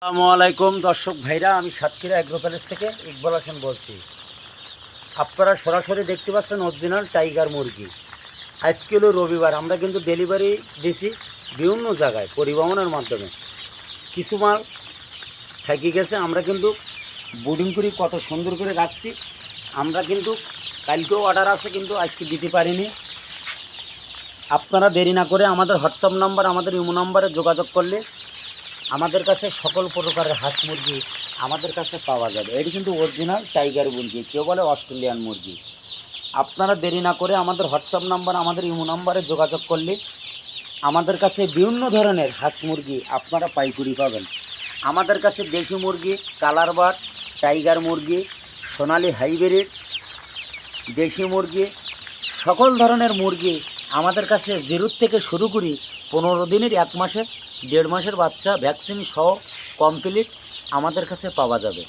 আসসালামু আলাইকুম দর্শক ভাইরা, আমি সাতক্ষীরা অ্যাগ্রো প্যালেস থেকে ইকবাল হোসেন বলছি। আপনারা সরাসরি দেখতে পাচ্ছেন অরিজিনাল টাইগার মুরগি। আজকে হলো রবিবার, আমরা কিন্তু ডেলিভারি দিছি বিভিন্ন জায়গায় পরিবহনের মাধ্যমে। কিছু মাল থাকি গেছে, আমরা কিন্তু বোর্ডিং করি কত সুন্দর করে রাখছি। আমরা কিন্তু কালকেও অর্ডার আছে, কিন্তু আজকে দিতে পারিনি। আপনারা দেরি না করে আমাদের হোয়াটসঅ্যাপ নাম্বার, আমাদের ইমো নাম্বারে যোগাযোগ করলে আমাদের কাছে সকল প্রকারের হাঁস মুরগি আমাদের কাছে পাওয়া যাবে। এটি কিন্তু অরিজিনাল টাইগার মুরগি, কেউ বলে অস্ট্রেলিয়ান মুরগি। আপনারা দেরি না করে আমাদের হোয়াটসঅ্যাপ নাম্বার, আমাদের ইমো নাম্বারে যোগাযোগ করলে আমাদের কাছে বিভিন্ন ধরনের হাঁস মুরগি আপনারা পাইকারি পাবেন। আমাদের কাছে দেশি মুরগি, কালার বাট, টাইগার মুরগি, সোনালি হাইব্রিড, দেশি মুরগি, সকল ধরনের মুরগি আমাদের কাছে জিরোর থেকে শুরু করি 15 দিনের, 1 মাসের, 1.5 মাসের বাচ্চা ভ্যাকসিন সহ কমপ্লিট আমাদের কাছে পাওয়া যাবে।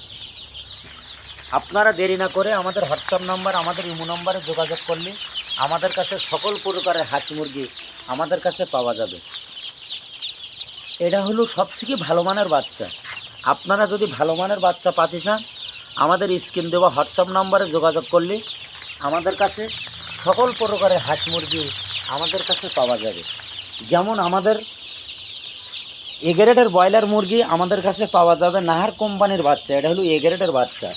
আপনারা দেরি না করে আমাদের হোয়াটসঅ্যাপ নাম্বার, আমাদের ইমো নাম্বারে যোগাযোগ করলে আমাদের কাছে সকল প্রকারের হাঁস মুরগি আমাদের কাছে পাওয়া যাবে। এটা হলো সবথেকে ভালো মানের বাচ্চা। আপনারা যদি ভালো মানের বাচ্চা পাতে চান, আমাদের স্ক্রিন দেওয়া হোয়াটসঅ্যাপ নাম্বারে যোগাযোগ করলে আমাদের কাছে সকল প্রকারের হাঁস মুরগি আমাদের কাছে পাওয়া যাবে। যেমন আমাদের এগ্রেডের ব্রয়লার মুরগি আমাদের কাছে পাওয়া যাবে। নাহার কোম্পানির বাচ্চা, এটা হলো এগ্রেডের বাচ্চা।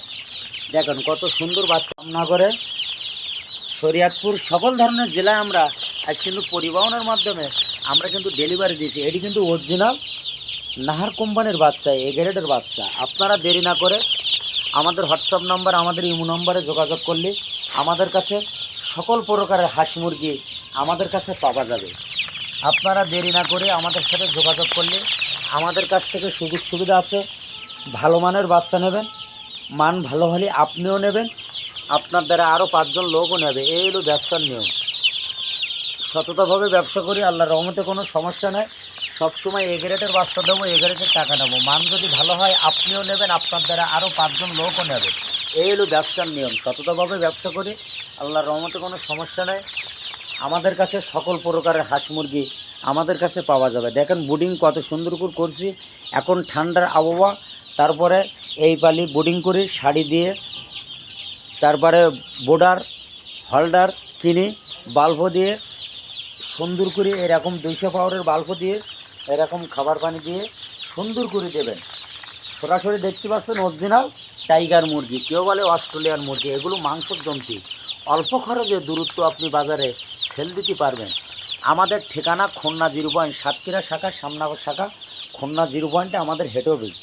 দেখেন কত সুন্দর বাচ্চা। রামনগরে, শরীয়তপুর, সকল ধরনের জেলায় আমরা আজ কিন্তু পরিবহনের মাধ্যমে আমরা কিন্তু ডেলিভারি দিয়েছি। এটি কিন্তু অরিজিনাল নাহার কোম্পানির বাচ্চা, এগ্রেডের বাচ্চা। আপনারা দেরি না করে আমাদের হোয়াটসঅ্যাপ নাম্বার, আমাদের ইমো নাম্বারে যোগাযোগ করলে আমাদের কাছে সকল প্রকারের হাঁস মুরগি আমাদের কাছে পাওয়া যাবে। আপনারা দেরি না করে আমাদের সাথে যোগাযোগ করলে আমাদের কাছ থেকে সুযোগ সুবিধা আছে। ভালো মানের বাচ্চা নেবেন, মান ভালো হলে আপনিও নেবেন, আপনার দ্বারা আরও 5 জন লোকও নেবে। এই হলো ব্যবসার নিয়ম। সততাভাবে ব্যবসা করি, আল্লাহর রহমতে কোনো সমস্যা নেই। সবসময় এগ্রেডের বাচ্চা দেবো, এগ্রেডের টাকা নেবো। মান যদি ভালো হয় আপনিও নেবেন, আপনার দ্বারা আরও 5 জন লোকও নেবে। এই হলো ব্যবসার নিয়ম। সততাভাবে ব্যবসা করি, আল্লাহর রহমতে কোনো সমস্যা নেই। আমাদের কাছে সকল প্রকারের হাঁস মুরগি আমাদের কাছে পাওয়া যাবে। দেখেন বোর্ডিং কত সুন্দর করে করছি। এখন ঠান্ডার আবহাওয়া, তারপরে এই পালি বোর্ডিং করি শাড়ি দিয়ে, তারপরে বোর্ডার হোল্ডার কিনি, বাল্ব দিয়ে সুন্দর করে এরকম 200 পাউডারের বাল্ব দিয়ে এরকম খাবার পানি দিয়ে সুন্দর করে দেবেন। সরাসরি দেখতে পাচ্ছেন অরিজিনাল টাইগার মুরগি, কেউ বলে অস্ট্রেলিয়ান মুরগি। এগুলো মাংসের জন্তি, অল্প খরচে দূরত্ব আপনি বাজারে সেল দিতে পারবেন। আমাদের ঠিকানা খুলনা 0 পয়েন্ট, সাতক্ষীরা শাখা, সামনাগর শাখা, খুলনা 0 পয়েন্টে আমাদের হেড অফিস।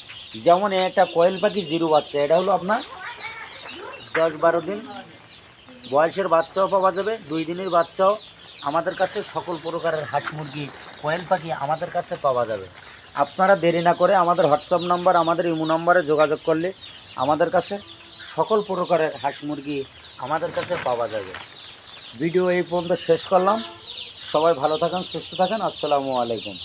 যেমন একটা কোয়েল পাখি 0 বাচ্চা, এটা হলো আপনার 10-12 দিন বয়সের বাচ্চাও পাওয়া যাবে, 2 দিনের বাচ্চাও। আমাদের কাছে সকল প্রকারের হাঁস মুরগি, কোয়েল পাখি আমাদের কাছে পাওয়া যাবে। আপনারা দেরি না করে আমাদের হোয়াটসঅ্যাপ নাম্বার, আমাদের ইমো নাম্বারে যোগাযোগ করলে আমাদের কাছে সকল প্রকারের হাঁস মুরগি আমাদের কাছে পাওয়া যাবে। ভিডিও এই পর্যন্ত শেষ করলাম। সবাই ভালো থাকেন, সুস্থ থাকেন। আসসালামু আলাইকুম।